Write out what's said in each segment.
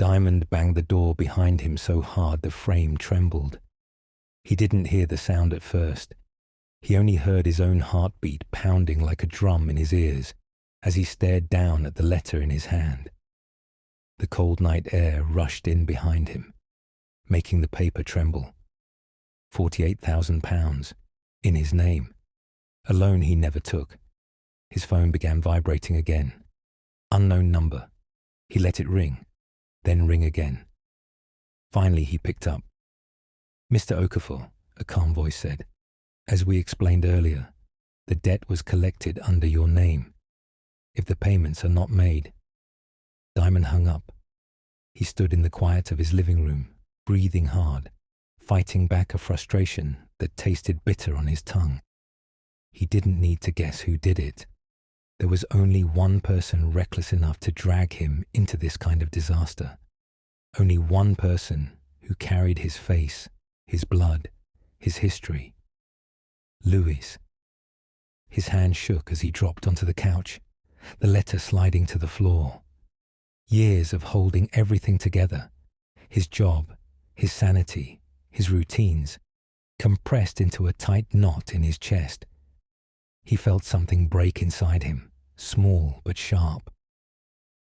Diamond banged the door behind him so hard the frame trembled. He didn't hear the sound at first. He only heard his own heartbeat pounding like a drum in his ears as he stared down at the letter in his hand. The cold night air rushed in behind him, making the paper tremble. £48,000 in his name, a loan he never took. His phone began vibrating again. Unknown number. He let it ring, then ring again. Finally he picked up. "Mr. Okafor," a calm voice said, "as we explained earlier, the debt was collected under your name. If the payments are not made..." Diamond hung up. He stood in the quiet of his living room, breathing hard, fighting back a frustration that tasted bitter on his tongue. He didn't need to guess who did it. There was only one person reckless enough to drag him into this kind of disaster. Only one person who carried his face, his blood, his history. Louis. His hand shook as he dropped onto the couch, the letter sliding to the floor. Years of holding everything together, his job, his sanity, his routines, compressed into a tight knot in his chest. He felt something break inside him, small but sharp.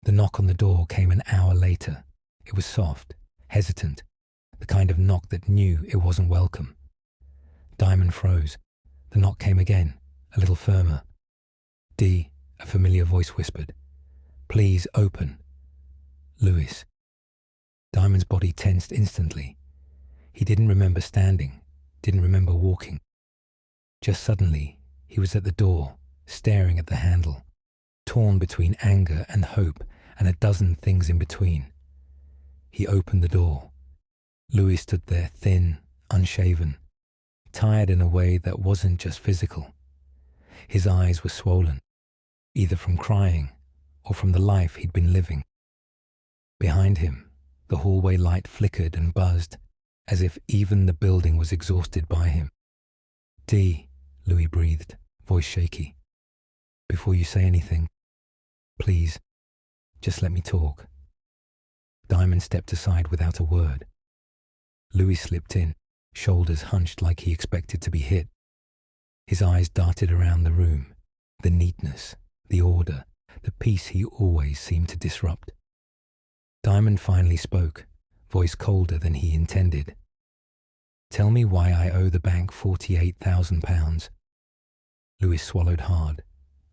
The knock on the door came an hour later. It was soft, hesitant, the kind of knock that knew it wasn't welcome. Diamond froze. The knock came again, a little firmer. "D," a familiar voice whispered. "Please open." Louis. Diamond's body tensed instantly. He didn't remember standing, didn't remember walking. Just suddenly, he was at the door, staring at the handle, torn between anger and hope and a dozen things in between. He opened the door. Louis stood there, thin, unshaven, tired in a way that wasn't just physical. His eyes were swollen, either from crying or from the life he'd been living. Behind him, the hallway light flickered and buzzed, as if even the building was exhausted by him. "D," Louis breathed, voice shaky. "Before you say anything, please, just let me talk." Diamond stepped aside without a word. Louis slipped in, shoulders hunched like he expected to be hit. His eyes darted around the room, the neatness, the order, the peace he always seemed to disrupt. Diamond finally spoke, voice colder than he intended. "Tell me why I owe the bank £48,000. Louis swallowed hard.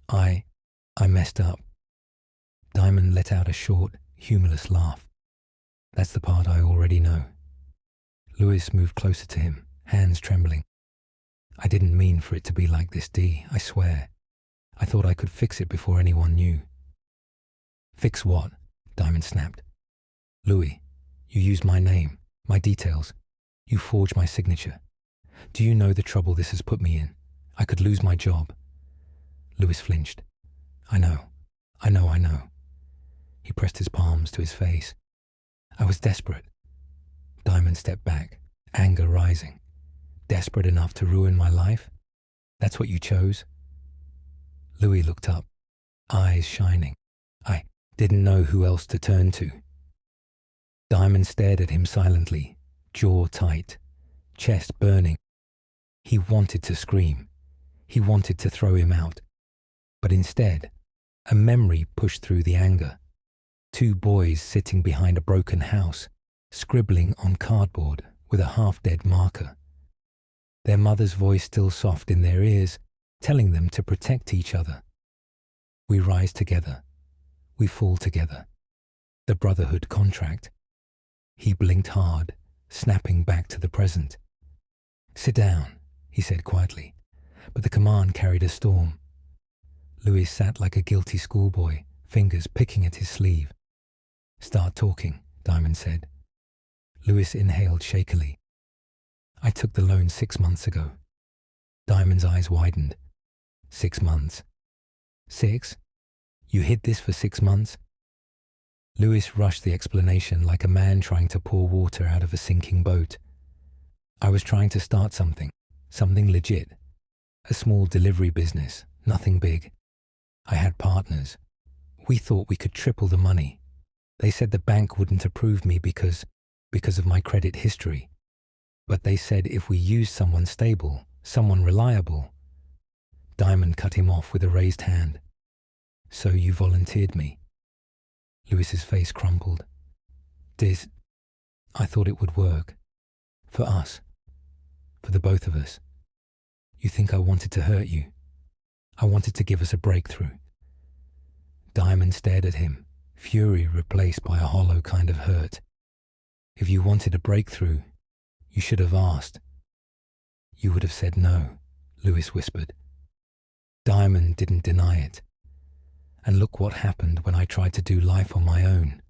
I messed up." Diamond let out a short, humorless laugh. "That's the part I already know." Louis moved closer to him, hands trembling. "I didn't mean for it to be like this, D, I swear. I thought I could fix it before anyone knew." "Fix what?" Diamond snapped. "Louis, you used my name, my details. You forged my signature. Do you know the trouble this has put me in? I could lose my job." Louis flinched. I know. He pressed his palms to his face. "I was desperate." Diamond stepped back, anger rising. "Desperate enough to ruin my life? That's what you chose?" Louis looked up, eyes shining. "I didn't know who else to turn to." Diamond stared at him silently, jaw tight, chest burning. He wanted to scream. He wanted to throw him out. But instead, a memory pushed through the anger. 2 boys sitting behind a broken house, scribbling on cardboard with a half-dead marker. Their mother's voice still soft in their ears, telling them to protect each other. "We rise together. We fall together. The Brotherhood Contract." He blinked hard, snapping back to the present. "Sit down," he said quietly, but the command carried a storm. Louis sat like a guilty schoolboy, fingers picking at his sleeve. "Start talking," Diamond said. Louis inhaled shakily. "I took the loan 6 months ago." Diamond's eyes widened. 6 months. 6? You hid this for 6 months? Louis rushed the explanation like a man trying to pour water out of a sinking boat. "I was trying to start something legit. A small delivery business, nothing big. I had partners. We thought we could triple the money. They said the bank wouldn't approve me because of my credit history. But they said if we used someone stable, someone reliable. Diamond cut him off with a raised hand. So you volunteered me. Lewis's face crumpled. Diz, I thought it would work. For us. For the both of us. You think I wanted to hurt you? I wanted to give us a breakthrough. Diamond stared at him, fury replaced by a hollow kind of hurt. If you wanted a breakthrough, you should have asked. You would have said no, Lewis whispered. Diamond didn't deny it. And look what happened when I tried to do life on my own,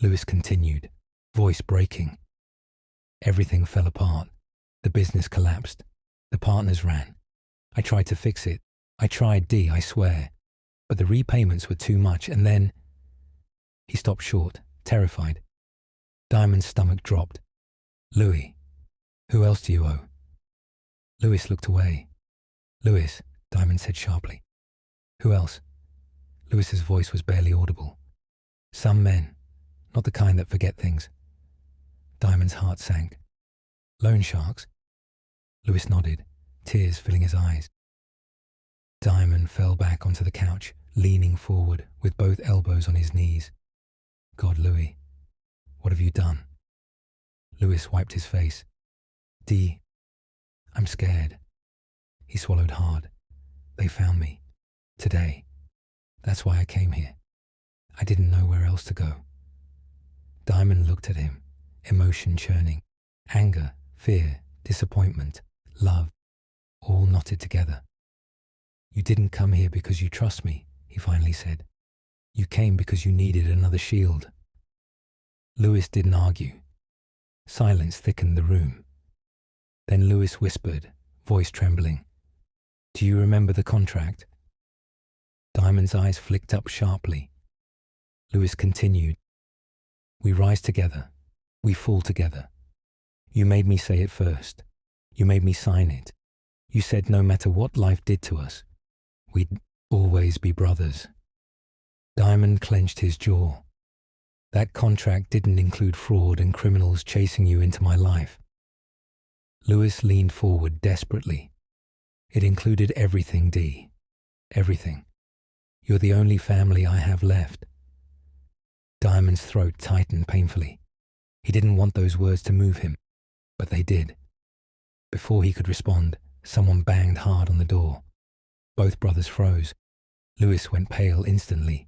Lewis continued, voice breaking. Everything fell apart. The business collapsed. The partners ran. I tried to fix it. I tried, D, I swear. But the repayments were too much, and then... He stopped short, terrified. Diamond's stomach dropped. Louis, who else do you owe? Lewis looked away. Lewis, Diamond said sharply. Who else? Lewis's voice was barely audible. Some men, not the kind that forget things. Diamond's heart sank. Loan sharks? Lewis nodded, tears filling his eyes. Diamond fell back onto the couch, leaning forward with both elbows on his knees. God, Louis, what have you done? Lewis wiped his face. D, I'm scared. He swallowed hard. They found me. Today. That's why I came here. I didn't know where else to go. Diamond looked at him, emotion churning. Anger, fear, disappointment, love, all knotted together. You didn't come here because you trust me, he finally said. You came because you needed another shield. Lewis didn't argue. Silence thickened the room. Then Lewis whispered, voice trembling. Do you remember the contract? Diamond's eyes flicked up sharply. Lewis continued. We rise together. We fall together. You made me say it first. You made me sign it. You said no matter what life did to us, we'd always be brothers. Diamond clenched his jaw. That contract didn't include fraud and criminals chasing you into my life. Lewis leaned forward desperately. It included everything, D. Everything. You're the only family I have left. Diamond's throat tightened painfully. He didn't want those words to move him, but they did. Before he could respond, someone banged hard on the door. Both brothers froze. Lewis went pale instantly.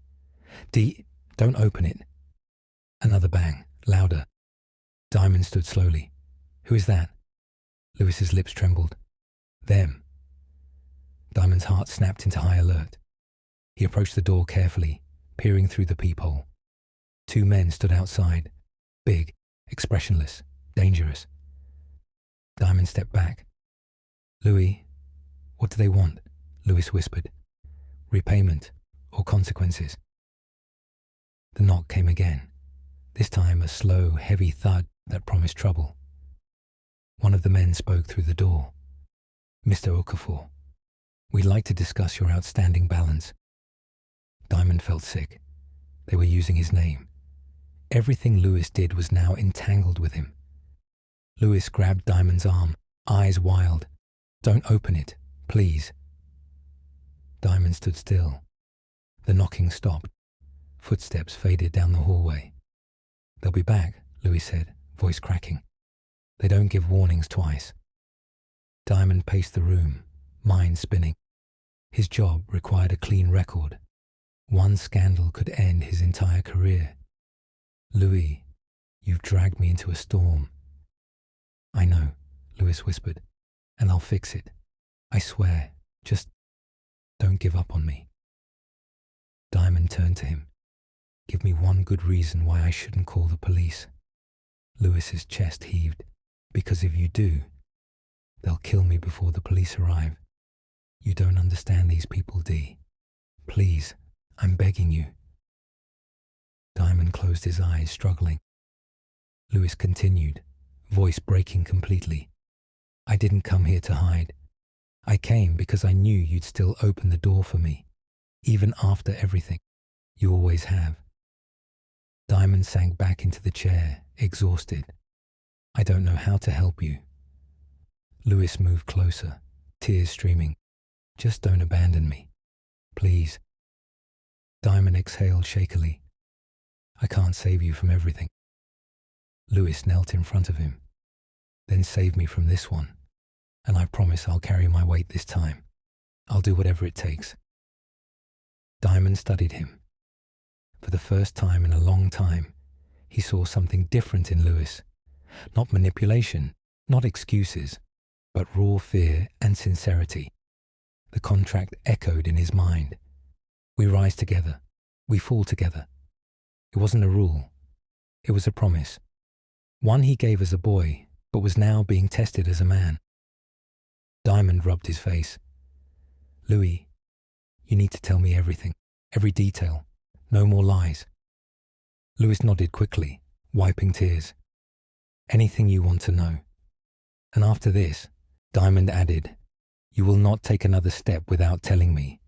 D, don't open it. Another bang, louder. Diamond stood slowly. Who is that? Lewis's lips trembled. Them. Diamond's heart snapped into high alert. He approached the door carefully, peering through the peephole. Two men stood outside, big, expressionless, dangerous. Diamond stepped back. Louis, what do they want? Lewis whispered. Repayment or consequences. The knock came again, this time a slow, heavy thud that promised trouble. One of the men spoke through the door. Mr. Okafor, we'd like to discuss your outstanding balance. Diamond felt sick. They were using his name. Everything Lewis did was now entangled with him. Lewis grabbed Diamond's arm, eyes wild. Don't open it, please. Diamond stood still. The knocking stopped. Footsteps faded down the hallway. They'll be back, Louis said, voice cracking. They don't give warnings twice. Diamond paced the room, mind spinning. His job required a clean record. One scandal could end his entire career. Louis, you've dragged me into a storm. I know, Lewis whispered, and I'll fix it. I swear, just don't give up on me. Diamond turned to him. Give me one good reason why I shouldn't call the police. Lewis's chest heaved. Because if you do, they'll kill me before the police arrive. You don't understand these people, D. Please, I'm begging you. Diamond closed his eyes, struggling. Lewis continued, voice breaking completely. I didn't come here to hide. I came because I knew you'd still open the door for me, even after everything. You always have. Diamond sank back into the chair, exhausted. I don't know how to help you. Lewis moved closer, tears streaming. Just don't abandon me. Please. Diamond exhaled shakily. I can't save you from everything. Lewis knelt in front of him. Then save me from this one, and I promise I'll carry my weight this time. I'll do whatever it takes. Diamond studied him. For the first time in a long time, he saw something different in Lewis. Not manipulation, not excuses, but raw fear and sincerity. The contract echoed in his mind. We rise together. We fall together. It wasn't a rule. It was a promise. One he gave as a boy, but was now being tested as a man. Diamond rubbed his face. Louis, you need to tell me everything, every detail. No more lies. Lewis nodded quickly, wiping tears. Anything you want to know. And after this, Diamond added, you will not take another step without telling me.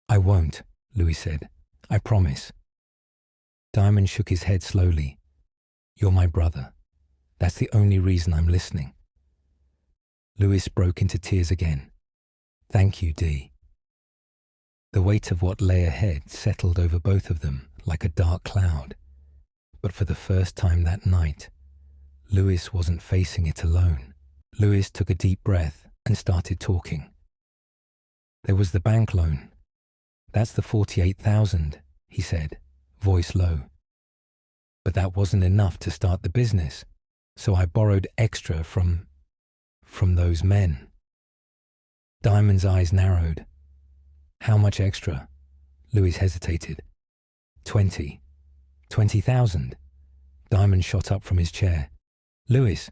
I won't, Louis said. I promise. Diamond shook his head slowly. You're my brother. That's the only reason I'm listening. Lewis broke into tears again. Thank you, Dee. The weight of what lay ahead settled over both of them like a dark cloud. But for the first time that night, Lewis wasn't facing it alone. Lewis took a deep breath and started talking. There was the bank loan. That's the 48,000, he said, voice low. But that wasn't enough to start the business, so I borrowed extra from those men. Diamond's eyes narrowed. How much extra? Louis hesitated. 20,000. Diamond shot up from his chair. Louis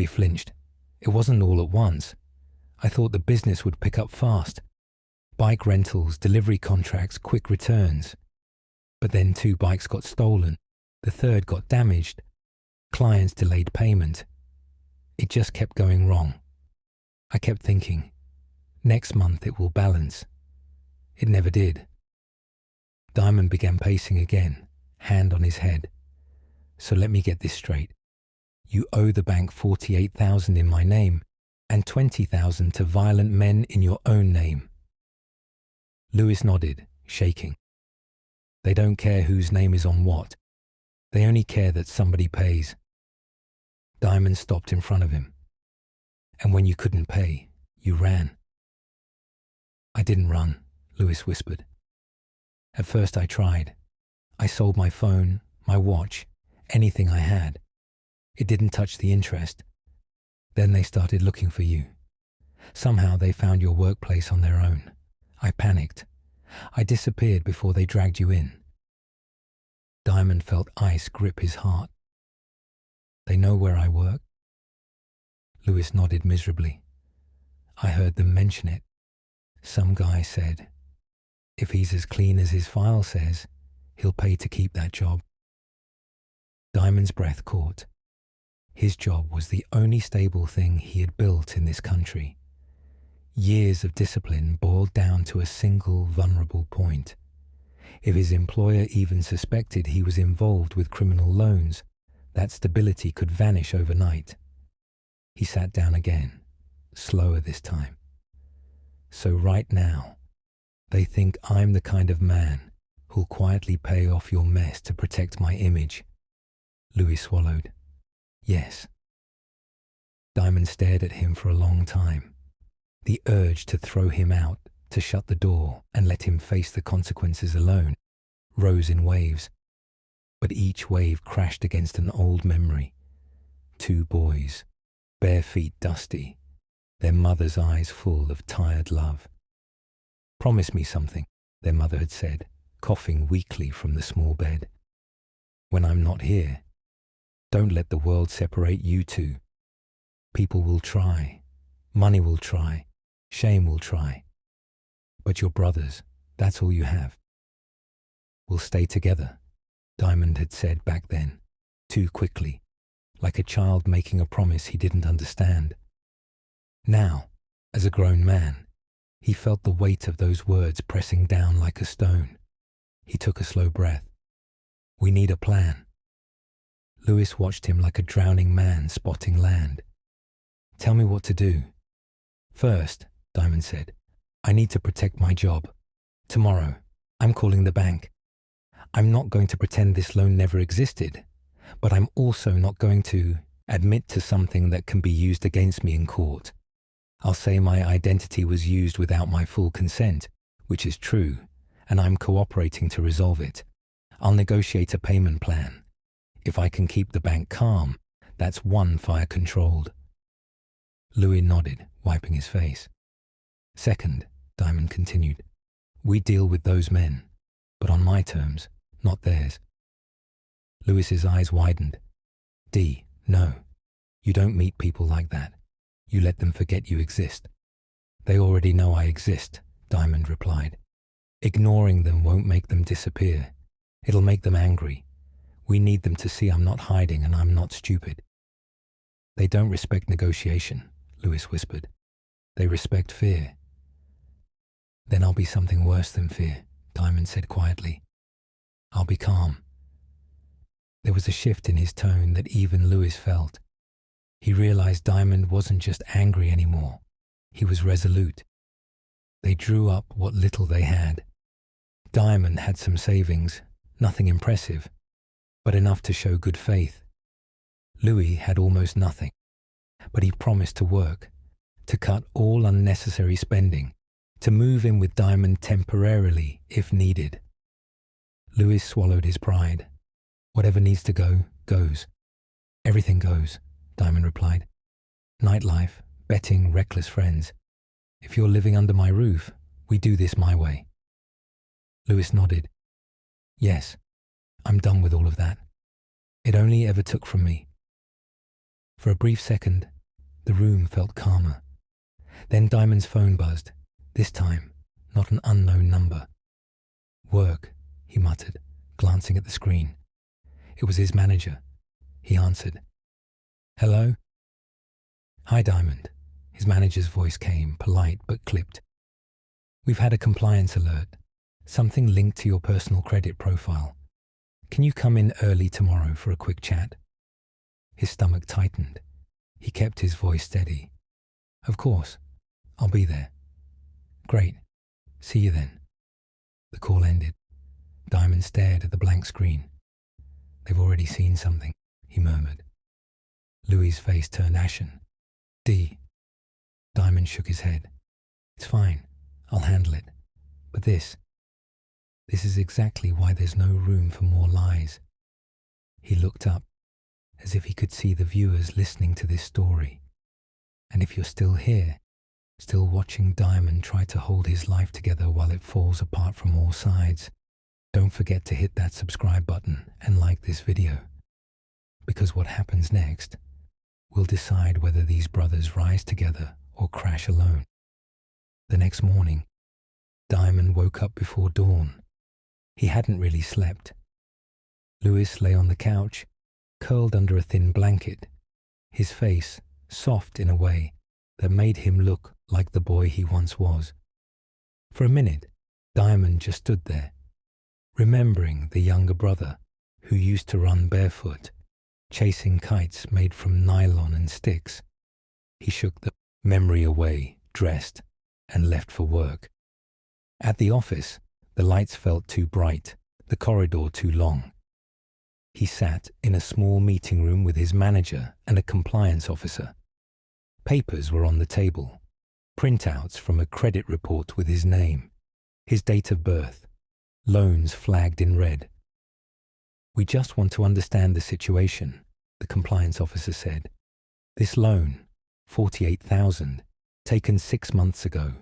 flinched. It wasn't all at once. I thought the business would pick up fast. Bike rentals, delivery contracts, quick returns. But then 2 bikes got stolen. The 3rd got damaged. Clients delayed payment. It just kept going wrong. I kept thinking, next month it will balance. It never did. Diamond began pacing again, hand on his head. So let me get this straight. You owe the bank 48,000 in my name and 20,000 to violent men in your own name. Lewis nodded, shaking. They don't care whose name is on what. They only care that somebody pays. Diamond stopped in front of him. And when you couldn't pay, you ran. I didn't run, Lewis whispered. At first I tried. I sold my phone, my watch, anything I had. It didn't touch the interest. Then they started looking for you. Somehow they found your workplace on their own. I panicked. I disappeared before they dragged you in. Diamond felt ice grip his heart. They know where I work? Lewis nodded miserably. I heard them mention it. Some guy said, if he's as clean as his file says, he'll pay to keep that job. Diamond's breath caught. His job was the only stable thing he had built in this country. Years of discipline boiled down to a single vulnerable point. If his employer even suspected he was involved with criminal loans, that stability could vanish overnight. He sat down again, slower this time. So right now, they think I'm the kind of man who'll quietly pay off your mess to protect my image. Louis swallowed. Yes. Diamond stared at him for a long time. The urge to throw him out, to shut the door and let him face the consequences alone, rose in waves. But each wave crashed against an old memory. 2 boys, bare feet dusty, their mother's eyes full of tired love. Promise me something, their mother had said, coughing weakly from the small bed. When I'm not here, don't let the world separate you two. People will try, money will try, shame will try. But you're brothers, that's all you have. We'll stay together, Diamond had said back then, too quickly, like a child making a promise he didn't understand. Now, as a grown man, he felt the weight of those words pressing down like a stone. He took a slow breath. We need a plan. Lewis watched him like a drowning man spotting land. Tell me what to do. First, Diamond said, I need to protect my job. Tomorrow, I'm calling the bank. I'm not going to pretend this loan never existed, but I'm also not going to admit to something that can be used against me in court. I'll say my identity was used without my full consent, which is true, and I'm cooperating to resolve it. I'll negotiate a payment plan. If I can keep the bank calm, that's one fire controlled. Louis nodded, wiping his face. Second, Diamond continued, we deal with those men, but on my terms, not theirs. Lewis's eyes widened. D, no, you don't meet people like that. You let them forget you exist. They already know I exist, Diamond replied. Ignoring them won't make them disappear. It'll make them angry. We need them to see I'm not hiding and I'm not stupid. They don't respect negotiation, Lewis whispered. They respect fear. Then I'll be something worse than fear, Diamond said quietly. I'll be calm. There was a shift in his tone that even Lewis felt. He realized Diamond wasn't just angry anymore. He was resolute. They drew up what little they had. Diamond had some savings, nothing impressive, but enough to show good faith. Louis had almost nothing, but he promised to work, to cut all unnecessary spending, to move in with Diamond temporarily if needed. Louis swallowed his pride. Whatever needs to go, goes. Everything goes, Diamond replied. Nightlife, betting, reckless friends. If you're living under my roof, we do this my way. Louis nodded. Yes, I'm done with all of that. It only ever took from me. For a brief second, the room felt calmer. Then Diamond's phone buzzed, this time not an unknown number. Work, he muttered, glancing at the screen. It was his manager. He answered. Hello? Hi, Diamond. His manager's voice came, polite but clipped. We've had a compliance alert. Something linked to your personal credit profile. Can you come in early tomorrow for a quick chat? His stomach tightened. He kept his voice steady. Of course. I'll be there. Great. See you then. The call ended. Diamond stared at the blank screen. They've already seen something, he murmured. Louis's face turned ashen. D. Diamond shook his head. It's fine. I'll handle it. But this is exactly why there's no room for more lies. He looked up, as if he could see the viewers listening to this story. And if you're still here, still watching Diamond try to hold his life together while it falls apart from all sides, don't forget to hit that subscribe button and like this video. Because what happens next will decide whether these brothers rise together or crash alone. The next morning, Diamond woke up before dawn. He hadn't really slept. Louis lay on the couch, curled under a thin blanket, his face soft in a way that made him look like the boy he once was. For a minute, Diamond just stood there, remembering the younger brother who used to run barefoot, chasing kites made from nylon and sticks. He shook the memory away, dressed, and left for work. At the office, the lights felt too bright, the corridor too long. He sat in a small meeting room with his manager and a compliance officer. Papers were on the table, printouts from a credit report with his name, his date of birth, loans flagged in red. We just want to understand the situation, the compliance officer said. This loan, $48,000, taken 6 months ago.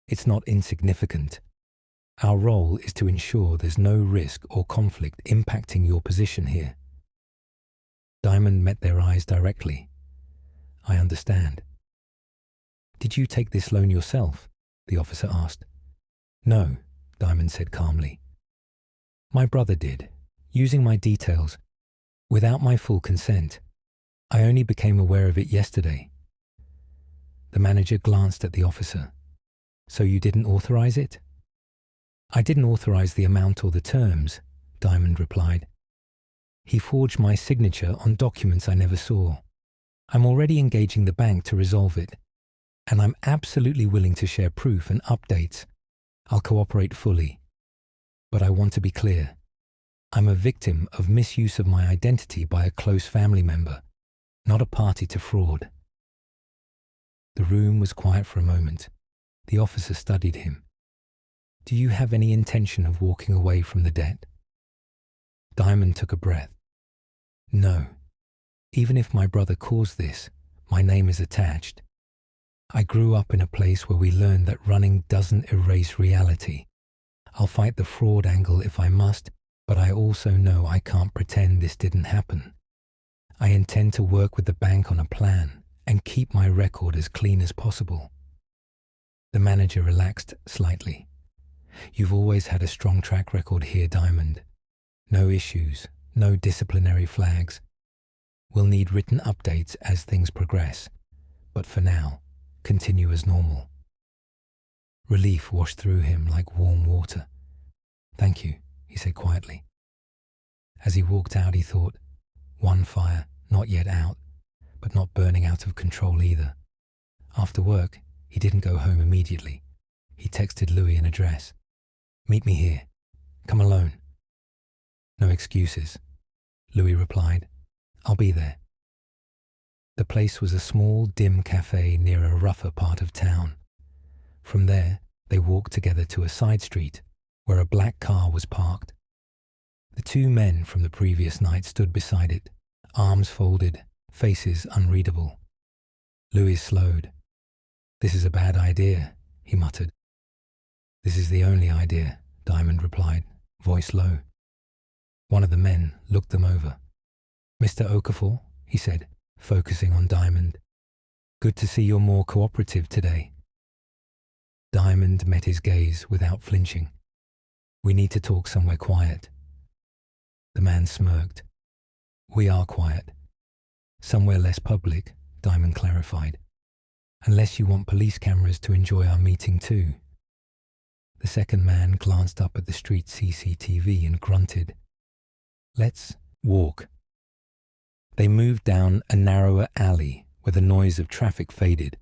It's not insignificant. Our role is to ensure there's no risk or conflict impacting your position here. Diamond met their eyes directly. I understand. Did you take this loan yourself? The officer asked. No, Diamond said calmly. My brother did, using my details, without my full consent. I only became aware of it yesterday. The manager glanced at the officer. So you didn't authorize it? I didn't authorize the amount or the terms, Diamond replied. He forged my signature on documents I never saw. I'm already engaging the bank to resolve it, and I'm absolutely willing to share proof and updates. I'll cooperate fully. But I want to be clear. I'm a victim of misuse of my identity by a close family member, not a party to fraud. The room was quiet for a moment. The officer studied him. Do you have any intention of walking away from the debt? Diamond took a breath. No. Even if my brother caused this, my name is attached. I grew up in a place where we learned that running doesn't erase reality. I'll fight the fraud angle if I must, but I also know I can't pretend this didn't happen. I intend to work with the bank on a plan and keep my record as clean as possible. The manager relaxed slightly. You've always had a strong track record here, Diamond. No issues, no disciplinary flags. We'll need written updates as things progress, but for now, continue as normal. Relief washed through him like warm water. Thank you, he said quietly. As he walked out, he thought, one fire, not yet out, but not burning out of control either. After work, he didn't go home immediately. He texted Louis an address. Meet me here. Come alone. No excuses. Louis replied, I'll be there. The place was a small, dim cafe near a rougher part of town. From there, they walked together to a side street where a black car was parked. The two men from the previous night stood beside it, arms folded, faces unreadable. Louis slowed. This is a bad idea, he muttered. This is the only idea, Diamond replied, voice low. One of the men looked them over. Mr. Okafor, he said, focusing on Diamond. Good to see you're more cooperative today. Diamond met his gaze without flinching. We need to talk somewhere quiet. The man smirked. We are quiet. Somewhere less public, Diamond clarified. Unless you want police cameras to enjoy our meeting too. The second man glanced up at the street CCTV and grunted. Let's walk. They moved down a narrower alley where the noise of traffic faded.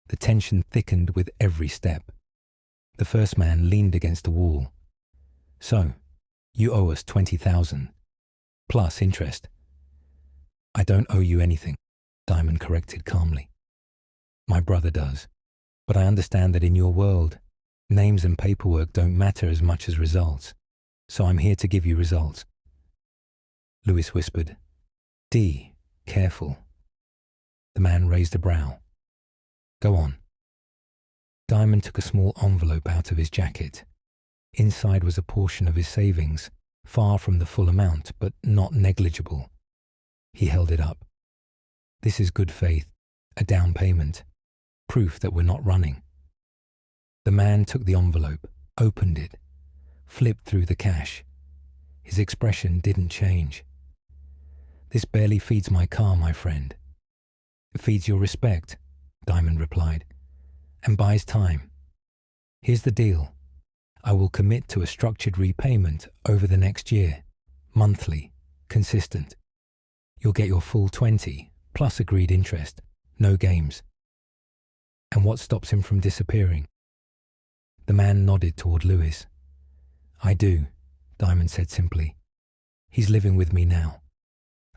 The tension thickened with every step. The first man leaned against a wall. So, you owe us 20,000, plus interest. I don't owe you anything, Diamond corrected calmly. My brother does, but I understand that in your world, names and paperwork don't matter as much as results, so I'm here to give you results. Louis whispered, D, careful. The man raised a brow. Go on. Diamond took a small envelope out of his jacket. Inside was a portion of his savings, far from the full amount, but not negligible. He held it up. This is good faith, a down payment, proof that we're not running. The man took the envelope, opened it, flipped through the cash. His expression didn't change. This barely feeds my car, my friend. It feeds your respect, Diamond replied, and buys time. Here's the deal. I will commit to a structured repayment over the next year, monthly, consistent. You'll get your full 20, plus agreed interest, no games. And what stops him from disappearing? The man nodded toward Louis. I do, Diamond said simply. He's living with me now.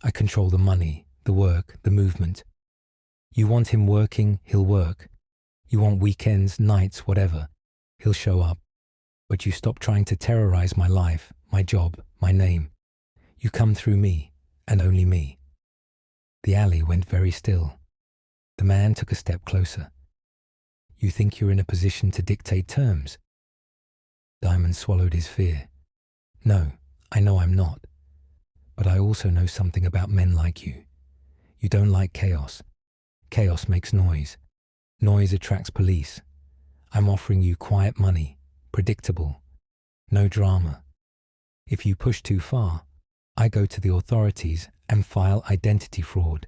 I control the money, the work, the movement. You want him working, he'll work. You want weekends, nights, whatever, he'll show up. But you stop trying to terrorize my life, my job, my name. You come through me, and only me. The alley went very still. The man took a step closer. You think you're in a position to dictate terms? Diamond swallowed his fear. No, I know I'm not. But I also know something about men like you. You don't like chaos. Chaos makes noise. Noise attracts police. I'm offering you quiet money, predictable, no drama. If you push too far, I go to the authorities and file identity fraud,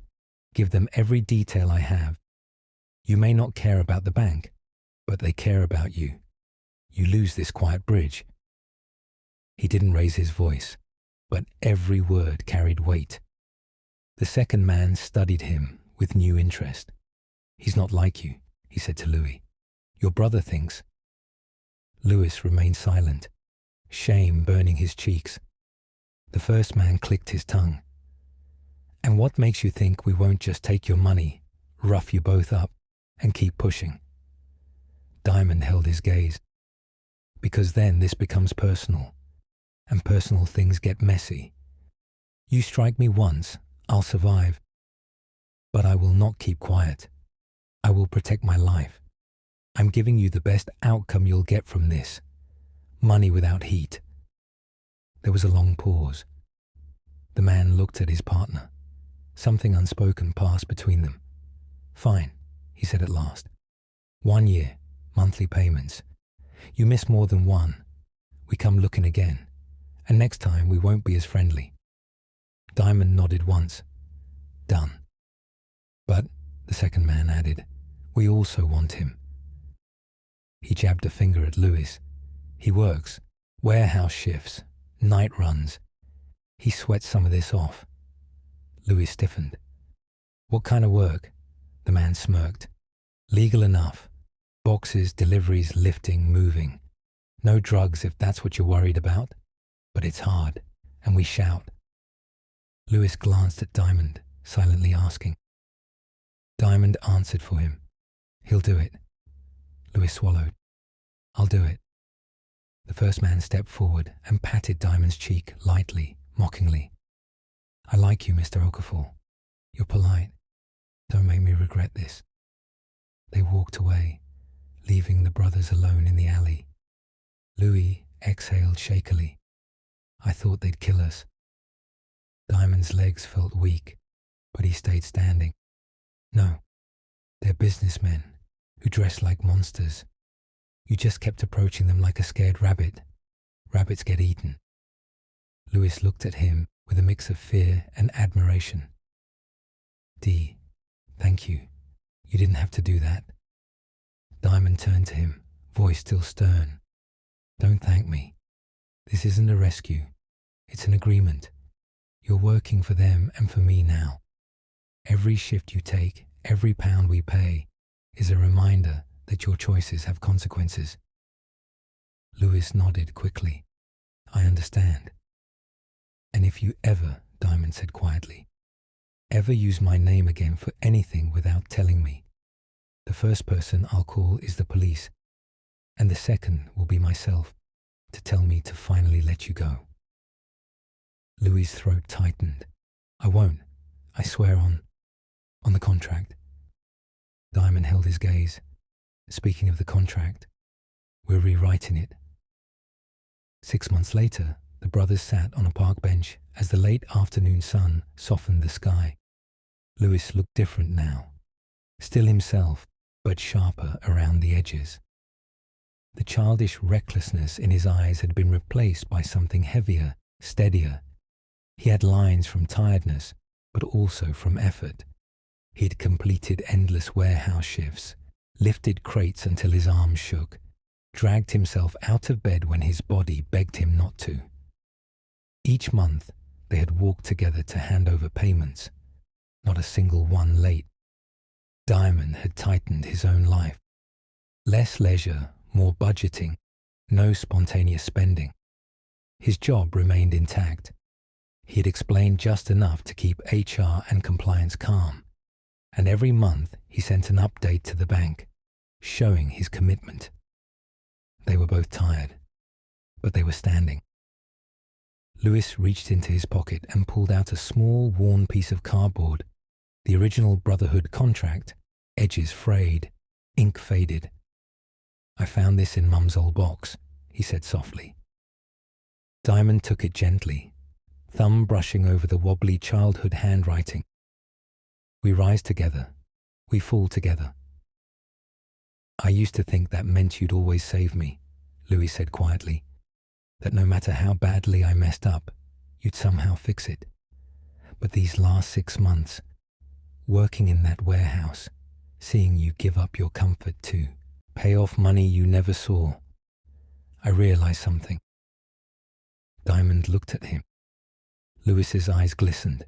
give them every detail I have. You may not care about the bank, but they care about you. You lose this quiet bridge. He didn't raise his voice, but every word carried weight. The second man studied him with new interest. "He's not like you," he said to Louis. "Your brother thinks." Louis remained silent, shame burning his cheeks. The first man clicked his tongue. "And what makes you think we won't just take your money, rough you both up, and keep pushing?" Diamond held his gaze. "Because then this becomes personal, and personal things get messy. You strike me once, I'll survive. But I will not keep quiet. I will protect my life. I'm giving you the best outcome you'll get from this. Money without heat." There was a long pause. The man looked at his partner. Something unspoken passed between them. "Fine," he said at last. 1 year, monthly payments. You miss more than one, we come looking again, and next time we won't be as friendly." Diamond nodded once. "Done." "But," the second man added, "we also want him." He jabbed a finger at Louis. "He works, warehouse shifts, night runs. He sweats some of this off." Louis stiffened. "What kind of work?" The man smirked. "Legal enough. Boxes, deliveries, lifting, moving. No drugs if that's what you're worried about. But it's hard, and we shout." Louis glanced at Diamond, silently asking. Diamond answered for him. "He'll do it." Louis swallowed. "I'll do it." The first man stepped forward and patted Diamond's cheek lightly, mockingly. "I like you, Mr. Okafor. You're polite. Don't make me regret this." They walked away, leaving the brothers alone in the alley. Louis exhaled shakily. "I thought they'd kill us." Diamond's legs felt weak, but he stayed standing. "No, they're businessmen who dress like monsters. You just kept approaching them like a scared rabbit. Rabbits get eaten." Louis looked at him with a mix of fear and admiration. "D, thank you. You didn't have to do that." Diamond turned to him, voice still stern. "Don't thank me. This isn't a rescue. It's an agreement. You're working for them and for me now. Every shift you take, every pound we pay, is a reminder that your choices have consequences." Louis nodded quickly. "I understand." "And if you ever," Diamond said quietly, "ever use my name again for anything without telling me, the first person I'll call is the police, and the second will be myself, to tell me to finally let you go." Louis' throat tightened. "I won't. I swear on the contract." Diamond held his gaze. "Speaking of the contract, we're rewriting it." 6 months later, the brothers sat on a park bench as the late afternoon sun softened the sky. Louis looked different now, still himself, but sharper around the edges. The childish recklessness in his eyes had been replaced by something heavier, steadier. He had lines from tiredness, but also from effort. He had completed endless warehouse shifts, lifted crates until his arms shook, dragged himself out of bed when his body begged him not to. Each month, they had walked together to hand over payments, not a single one late. Diamond had tightened his own life. Less leisure, more budgeting, no spontaneous spending. His job remained intact. He had explained just enough to keep HR and compliance calm, and every month he sent an update to the bank, showing his commitment. They were both tired, but they were standing. Louis reached into his pocket and pulled out a small, worn piece of cardboard, the original Brotherhood Contract, edges frayed, ink faded. "I found this in Mum's old box," he said softly. Diamond took it gently, thumb brushing over the wobbly childhood handwriting. "We rise together. We fall together." "I used to think that meant you'd always save me," Louis said quietly. "That no matter how badly I messed up, you'd somehow fix it. But these last 6 months, working in that warehouse, seeing you give up your comfort too, pay off money you never saw, I realized something." Diamond looked at him. Lewis's eyes glistened.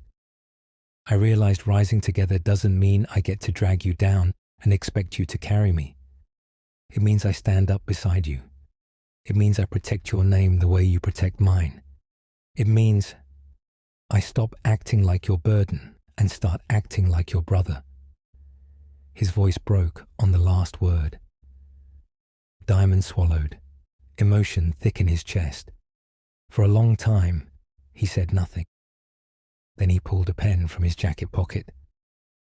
I realized rising together doesn't mean I get to drag you down and expect you to carry me. It means I stand up beside you. It means I protect your name the way you protect mine. It means I stop acting like your burden and start acting like your brother. His voice broke on the last word. Diamond swallowed, emotion thick in his chest. For a long time, he said nothing. Then he pulled a pen from his jacket pocket.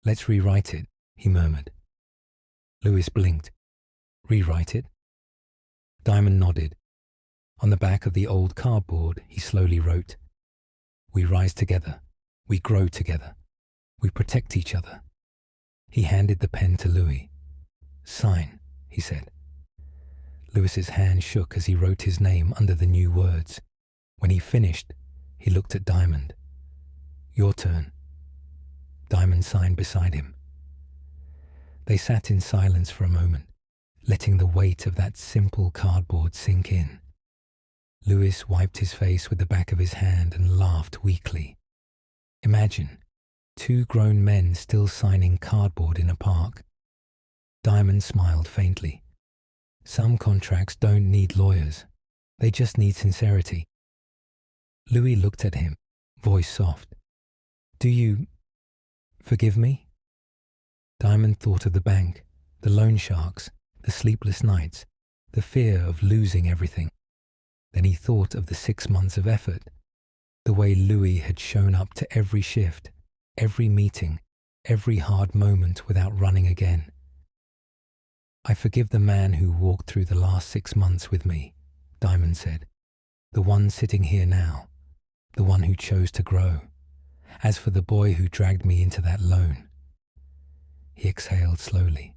"Let's rewrite it," he murmured. Lewis blinked. "Rewrite it?" Diamond nodded. On the back of the old cardboard, he slowly wrote, "We rise together. We grow together. We protect each other." He handed the pen to Louis. "Sign," he said. Lewis's hand shook as he wrote his name under the new words. When he finished, he looked at Diamond. "Your turn." Diamond signed beside him. They sat in silence for a moment, letting the weight of that simple cardboard sink in. Lewis wiped his face with the back of his hand and laughed weakly. Imagine, 2 grown men still signing cardboard in a park. Diamond smiled faintly. Some contracts don't need lawyers. They just need sincerity. Louis looked at him, voice soft. "Do you forgive me?" Diamond thought of the bank, the loan sharks, the sleepless nights, the fear of losing everything. Then he thought of the 6 months of effort, the way Louis had shown up to every shift, every meeting, every hard moment without running again. "I forgive the man who walked through the last 6 months with me," Diamond said. "The one sitting here now, the one who chose to grow. As for the boy who dragged me into that loan." He exhaled slowly.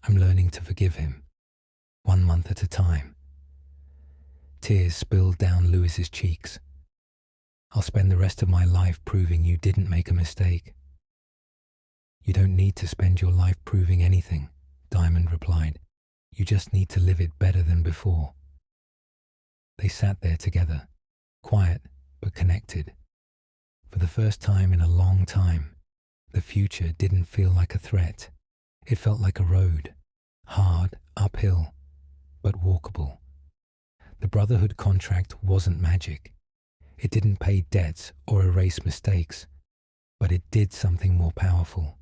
"I'm learning to forgive him, 1 month at a time." Tears spilled down Lewis's cheeks. "I'll spend the rest of my life proving you didn't make a mistake." "You don't need to spend your life proving anything," Diamond replied. "You just need to live it better than before." They sat there together, quiet but connected. For the first time in a long time, the future didn't feel like a threat. It felt like a road, hard, uphill, but walkable. The Brotherhood contract wasn't magic. It didn't pay debts or erase mistakes, but it did something more powerful.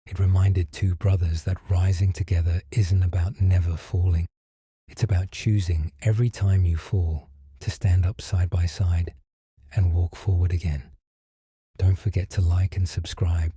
It reminded 2 brothers that rising together isn't about never falling. It's about choosing every time you fall to stand up side by side and walk forward again. Don't forget to like and subscribe